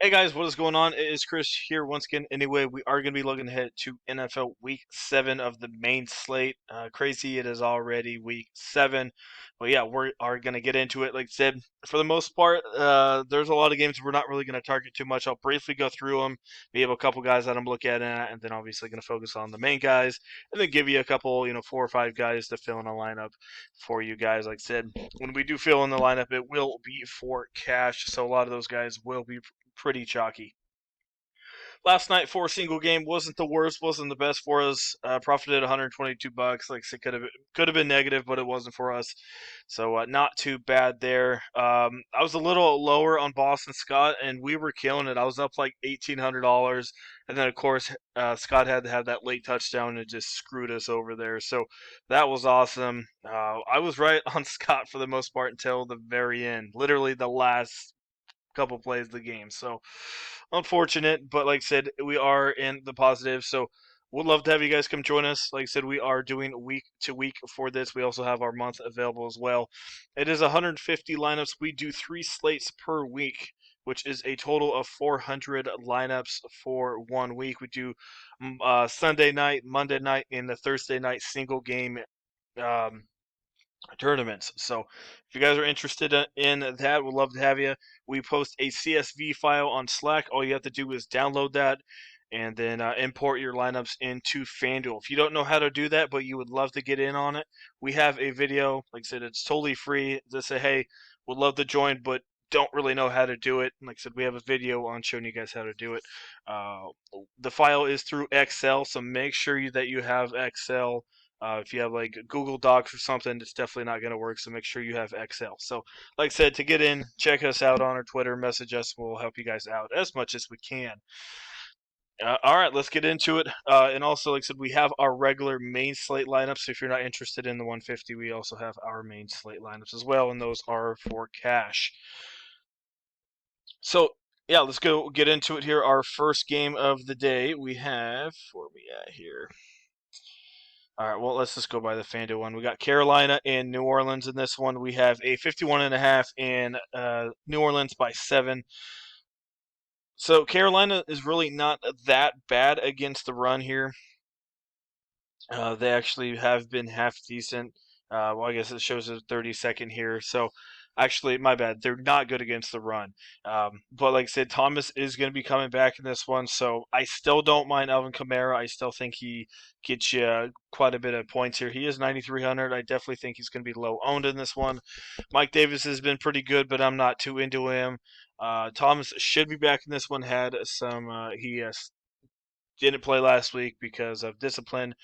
Hey guys, what is going on? It is Chris here once again. Anyway, we are going to be looking ahead to NFL Week 7 of the main slate. Crazy, it is already Week 7. But yeah, we are going to get into it. Like I said, for the most part, there's a lot of games we're not really going to target too much. I'll briefly go through them. We have a couple guys that I'm looking at, and then obviously going to focus on the main guys, and then give you a couple, 4 or 5 guys to fill in a lineup for you guys. Like I said, when we do fill in the lineup, it will be for cash. So a lot of those guys will be pretty chalky. Last night for a single game wasn't the worst, wasn't the best for us. Profited 122 bucks. Like I said, could have been negative, but it wasn't for us. So not too bad there. I was a little lower on Boston Scott, and we were killing it. I was up like $1,800, and then of course Scott had to have that late touchdown and it just screwed us over there. So that was awesome. I was right on Scott for the most part until the very end, literally the last couple plays of the game. So unfortunate, but like I said, we are in the positive. So would love to have you guys come join us. Like I said, we are doing week to week for this. We also have our month available as well. It is 150 lineups. We do 3 slates per week, which is a total of 400 lineups for 1 week. We do Sunday night, Monday night, and the Thursday night single game um, tournaments. So if you guys are interested in that, we'd love to have you. We post a CSV file on Slack. All you have to do is download that and then import your lineups into Fanduel. If you don't know how to do that, but you would love to get in on it, we have a video. Like I said, it's totally free. Just say, hey, would love to join, but don't really know how to do it. Like I said, we have a video on showing you guys how to do it. Uh, the file is through Excel, so make sure that you have Excel. If you have like Google Docs or something, it's definitely not going to work. So make sure you have Excel. So, like I said, to get in, check us out on our Twitter, message us. We'll help you guys out as much as we can. All right, let's get into it. And also, like I said, we have our regular main slate lineups. So if you're not interested in the 150, we also have our main slate lineups as well, and those are for cash. So, yeah, let's go get into it here. Our first game of the day, we have, where are we at here? All right, well, let's just go by the Fanduel one. We got Carolina and New Orleans in this one. We have a 51.5 in New Orleans by 7. So Carolina is really not that bad against the run here. They actually have been half decent. Well, I guess it shows a 30-second here. So, actually, my bad. They're not good against the run. But like I said, Thomas is going to be coming back in this one. So I still don't mind Alvin Kamara. I still think he gets you quite a bit of points here. He is 9,300. I definitely think he's going to be low owned in this one. Mike Davis has been pretty good, but I'm not too into him. Thomas should be back in this one. Had some he didn't play last week because of discipline,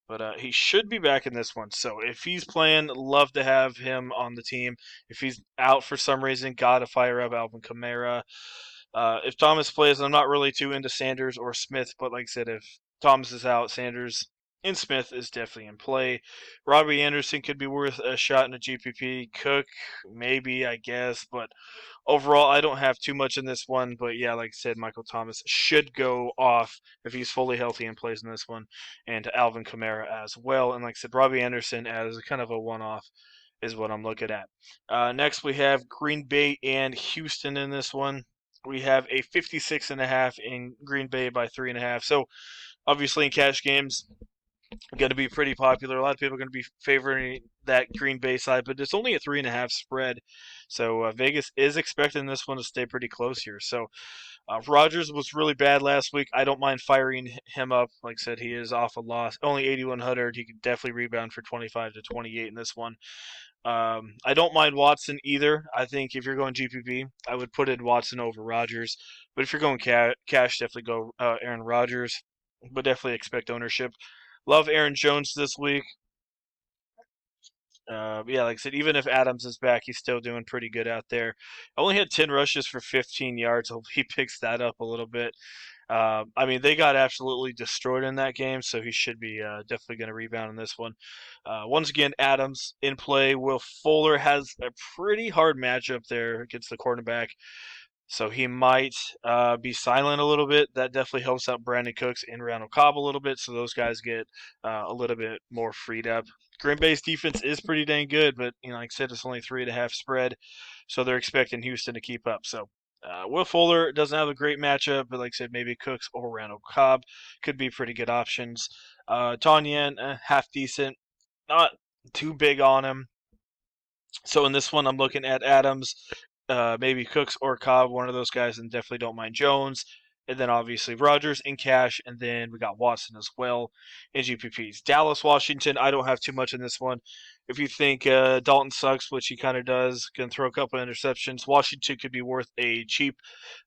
but he should be back in this one. So if he's playing, love to have him on the team. If he's out for some reason, gotta fire up Alvin Kamara. If Thomas plays, I'm not really too into Sanders or Smith, but like I said, if Thomas is out, Sanders and Smith is definitely in play. Robbie Anderson could be worth a shot in a GPP. Cook, maybe, I guess, but overall, I don't have too much in this one. But yeah, like I said, Michael Thomas should go off if he's fully healthy and plays in this one, and Alvin Kamara as well. And like I said, Robbie Anderson as kind of a one-off is what I'm looking at. Next, we have Green Bay and Houston in this one. We have a 56.5 in Green Bay by 3.5. So obviously in cash games, going to be pretty popular. A lot of people are going to be favoring that Green Bay side, but it's only a 3.5 spread. So Vegas is expecting this one to stay pretty close here. So Rodgers was really bad last week. I don't mind firing him up. Like I said, he is off a loss. Only 8,100. He could definitely rebound for 25 to 28 in this one. I don't mind Watson either. I think if you're going GPP, I would put in Watson over Rodgers. But if you're going cash, definitely go Aaron Rodgers. But definitely expect ownership. Love Aaron Jones this week. Yeah, like I said, even if Adams is back, he's still doing pretty good out there. Only had 10 rushes for 15 yards. Hope he picks that up a little bit. I mean, they got absolutely destroyed in that game, so he should be definitely going to rebound in this one. Once again, Adams in play. Will Fuller has a pretty hard matchup there against the quarterback. So he might be silent a little bit. That definitely helps out Brandon Cooks and Randall Cobb a little bit. So those guys get a little bit more freed up. Green Bay's defense is pretty dang good, but like I said, it's only 3.5 spread, so they're expecting Houston to keep up. So Will Fuller doesn't have a great matchup, but like I said, maybe Cooks or Randall Cobb could be pretty good options. Tonyan, half decent, not too big on him. So in this one, I'm looking at Adams, maybe Cooks or Cobb, one of those guys, and definitely don't mind Jones. And then obviously Rogers in cash, and then we got Watson as well in GPPs. Dallas, Washington, I don't have too much in this one. If you think Dalton sucks, which he kind of does, can throw a couple of interceptions, Washington could be worth a cheap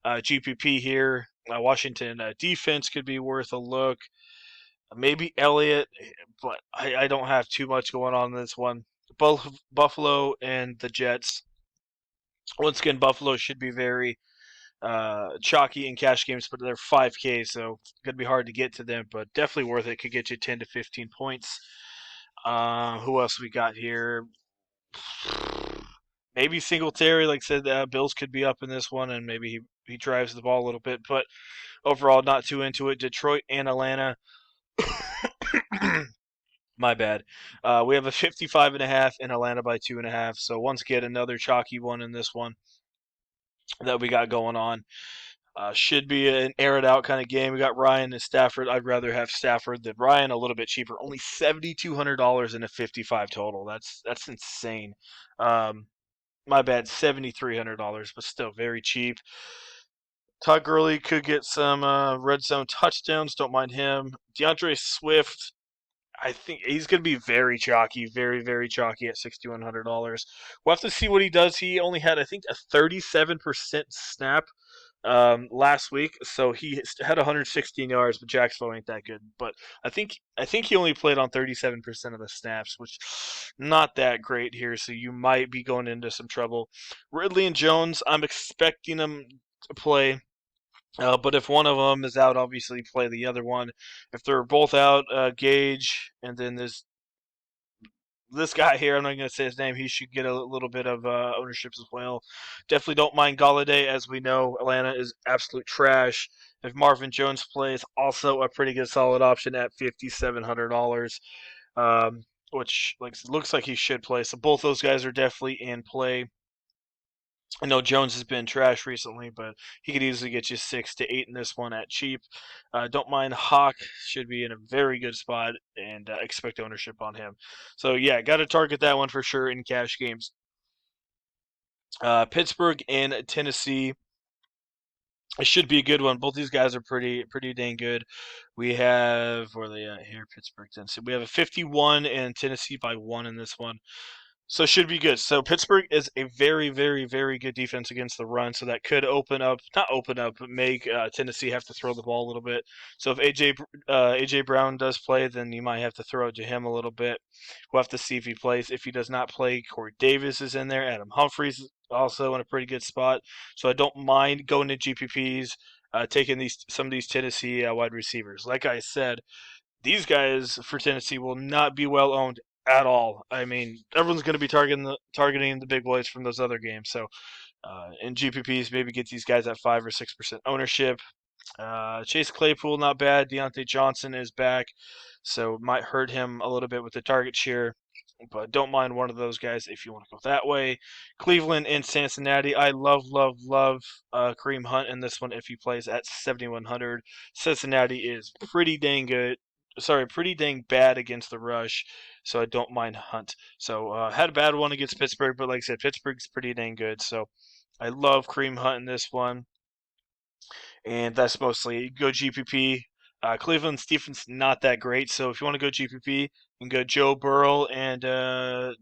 GPP here. Washington defense could be worth a look. Maybe Elliott, but I don't have too much going on in this one. Both Buffalo and the Jets. Once again, Buffalo should be very chalky in cash games, but they're 5K, so it's going to be hard to get to them, but definitely worth it. Could get you 10 to 15 points. Who else we got here? Maybe Singletary. Like I said, Bills could be up in this one, and maybe he drives the ball a little bit, but overall, not too into it. Detroit and Atlanta. My bad. We have a 55.5 in Atlanta by 2.5. So once again, another chalky one in this one that we got going on. Should be an air it out kind of game. We got Ryan and Stafford. I'd rather have Stafford than Ryan. A little bit cheaper, only $7,200 in a 55 total. That's insane. My bad, $7,300, but still very cheap. Todd Gurley could get some red zone touchdowns. Don't mind him. DeAndre Swift. I think he's going to be very chalky, very, very chalky at $6,100. We'll have to see what he does. He only had, I think, a 37% snap last week, so he had 116 yards, but Jacksonville ain't that good. But I think he only played on 37% of the snaps, which not that great here. So you might be going into some trouble. Ridley and Jones, I'm expecting them to play. But if one of them is out, obviously play the other one. If they're both out, Gage, and then this guy here, I'm not going to say his name, he should get a little bit of ownership as well. Definitely don't mind Galladay. As we know, Atlanta is absolute trash. If Marvin Jones plays, also a pretty good solid option at $5,700, which looks like he should play. So both those guys are definitely in play. I know Jones has been trash recently, but he could easily get you 6 to 8 in this one at cheap. Don't mind Hawk, should be in a very good spot, and expect ownership on him. So yeah, got to target that one for sure in cash games. Pittsburgh and Tennessee. It should be a good one. Both these guys are pretty dang good. We have where are they at here? Pittsburgh, Tennessee. We have a 51 and Tennessee by 1 in this one. So it should be good. So Pittsburgh is a very, very, very good defense against the run. So that could not open up, but make Tennessee have to throw the ball a little bit. So if AJ Brown does play, then you might have to throw it to him a little bit. We'll have to see if he plays. If he does not play, Corey Davis is in there. Adam Humphries is also in a pretty good spot. So I don't mind going to GPPs, taking some of these Tennessee wide receivers. Like I said, these guys for Tennessee will not be well owned at all. I mean, everyone's going to be targeting the big boys from those other games. So in GPPs, maybe get these guys at 5 or 6% ownership. Chase Claypool, not bad. Deontay Johnson is back, so might hurt him a little bit with the target share. But don't mind one of those guys if you want to go that way. Cleveland and Cincinnati. I love, love, love Kareem Hunt in this one if he plays at 7,100. Cincinnati is pretty dang good. Sorry, pretty dang bad against the rush, so I don't mind Hunt. So had a bad one against Pittsburgh, but like I said, Pittsburgh's pretty dang good. So I love Kareem Hunt in this one, and that's mostly go GPP. Cleveland's defense not that great, so if you want to go GPP, you can go Joe Burrow and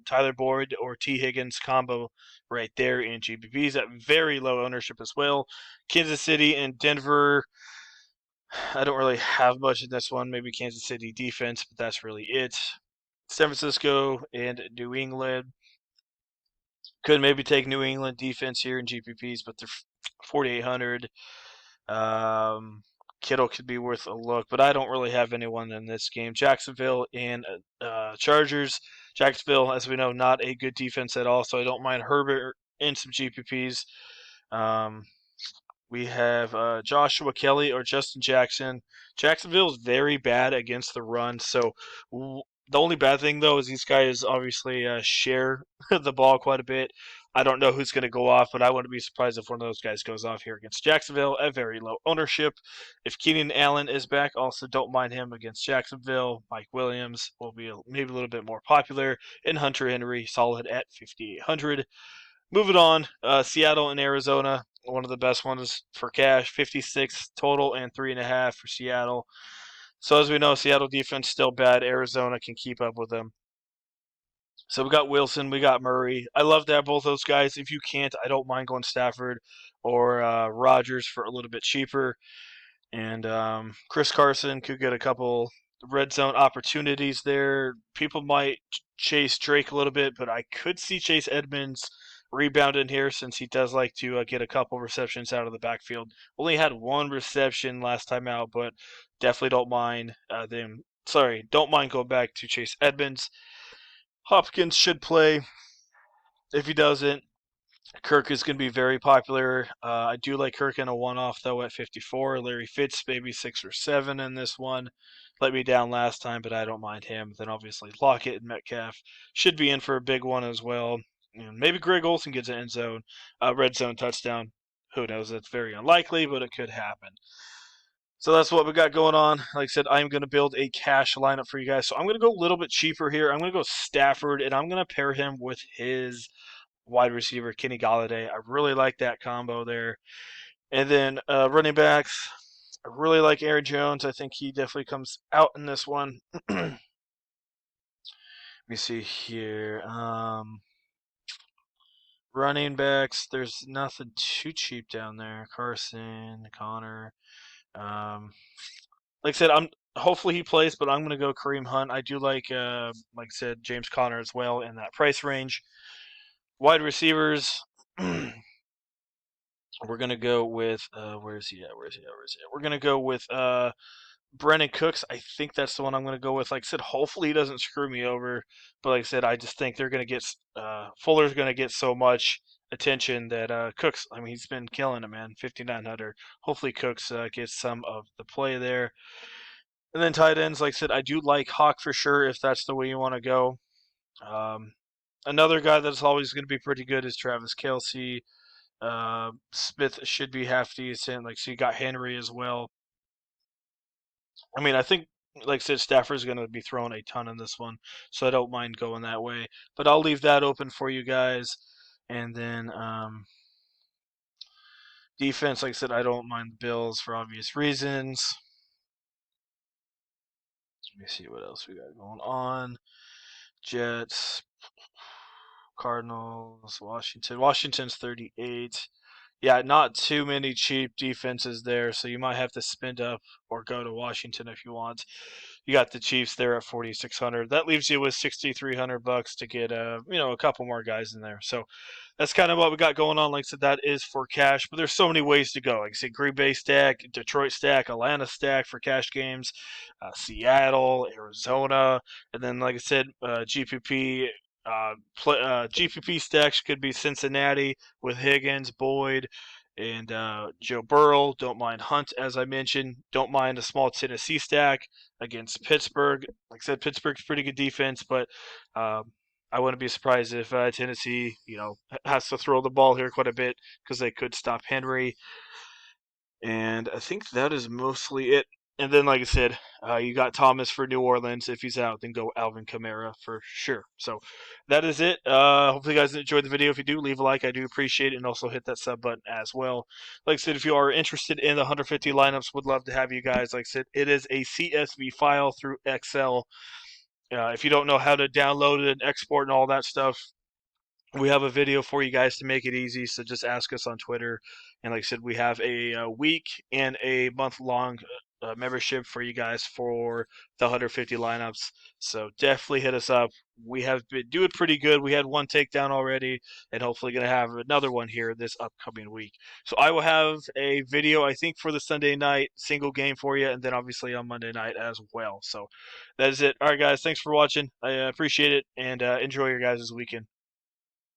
Tyler Boyd or T Higgins combo right there in GPPs at very low ownership as well. Kansas City and Denver. I don't really have much in this one. Maybe Kansas City defense, but that's really it. San Francisco and New England. Could maybe take New England defense here in GPPs, but they're 4,800. Kittle could be worth a look, but I don't really have anyone in this game. Jacksonville and Chargers. Jacksonville, as we know, not a good defense at all, so I don't mind Herbert in some GPPs. We have Joshua Kelly or Justin Jackson. Jacksonville is very bad against the run, so the only bad thing though is these guys obviously share the ball quite a bit. I don't know who's going to go off, but I wouldn't be surprised if one of those guys goes off here against Jacksonville at very low ownership. If Keenan Allen is back, also don't mind him against Jacksonville. Mike Williams will be maybe a little bit more popular, and Hunter Henry solid at 5,800. Moving on, Seattle and Arizona, one of the best ones for cash, 56 total and 3.5 for Seattle. So as we know, Seattle defense still bad. Arizona can keep up with them. So we got Wilson, we got Murray. I love to have both those guys. If you can't, I don't mind going Stafford or Rodgers for a little bit cheaper. And Chris Carson could get a couple red zone opportunities there. People might chase Drake a little bit, but I could see Chase Edmonds rebound in here since he does like to get a couple receptions out of the backfield. Only had one reception last time out, but definitely don't mind them. Sorry, don't mind going back to Chase Edmonds. Hopkins should play. If he doesn't, Kirk is going to be very popular. I do like Kirk in a one-off though at 54. Larry Fitz maybe 6 or 7 in this one. Let me down last time, but I don't mind him. Then obviously Lockett and Metcalf should be in for a big one as well. And maybe Greg Olsen gets an red zone touchdown. Who knows? That's very unlikely, but it could happen. So that's what we got going on. Like I said, I'm going to build a cash lineup for you guys. So I'm going to go a little bit cheaper here. I'm going to go Stafford, and I'm going to pair him with his wide receiver, Kenny Galladay. I really like that combo there. And then running backs, I really like Aaron Jones. I think he definitely comes out in this one. Let me see here. Running backs, there's nothing too cheap down there. Carson, Connor. Like I said, hopefully he plays, but I'm gonna go Kareem Hunt. I do like I said, James Conner as well in that price range. Wide receivers, we're gonna go with where is he at? We're gonna go with Brandon Cooks. I think that's the one I'm gonna go with. Like I said, hopefully he doesn't screw me over. But like I said, I just think they're gonna get Fuller's gonna get so much attention that Cooks. I mean, he's been killing it, man. 5,900. Hopefully Cooks gets some of the play there. And then tight ends, like I said, I do like Hawk for sure if that's the way you want to go. Um, Another guy that's always going to be pretty good is Travis Kelce. Smith should be half decent. Like, so you got Henry as well. I mean, I think, like I said, Stafford's going to be throwing a ton in this one, so I don't mind going that way. But I'll leave that open for you guys. And then defense, like I said, I don't mind the Bills for obvious reasons. Let me see what else we got going on. Jets, Cardinals, Washington. Washington's 38. Yeah, not too many cheap defenses there, so you might have to spend up or go to Washington if you want. You got the Chiefs there at 4,600. That leaves you with 6,300 bucks to get a couple more guys in there. So that's kind of what we got going on. Like I said, that is for cash, but there's so many ways to go. Like I said, Green Bay stack, Detroit stack, Atlanta stack for cash games, Seattle, Arizona, and then like I said, GPP. GPP stacks could be Cincinnati with Higgins, Boyd, and Joe Burrow. Don't mind Hunt, as I mentioned. Don't mind a small Tennessee stack against Pittsburgh. Like I said, Pittsburgh's pretty good defense, but I wouldn't be surprised if Tennessee, has to throw the ball here quite a bit because they could stop Henry. And I think that is mostly it. And then, like I said, you got Thomas for New Orleans. If he's out, then go Alvin Kamara for sure. So that is it. Hopefully, you guys enjoyed the video. If you do, leave a like. I do appreciate it. And also hit that sub button as well. Like I said, if you are interested in the 150 lineups, would love to have you guys. Like I said, it is a CSV file through Excel. If you don't know how to download it and export and all that stuff, we have a video for you guys to make it easy, so just ask us on Twitter. And like I said, we have a week and a month-long membership for you guys for the 150 lineups. So definitely hit us up. We have been doing pretty good. We had one takedown already, and hopefully going to have another one here this upcoming week. So I will have a video, I think, for the Sunday night single game for you, and then obviously on Monday night as well. So that is it. All right, guys, thanks for watching. I appreciate it, and enjoy your guys' weekend.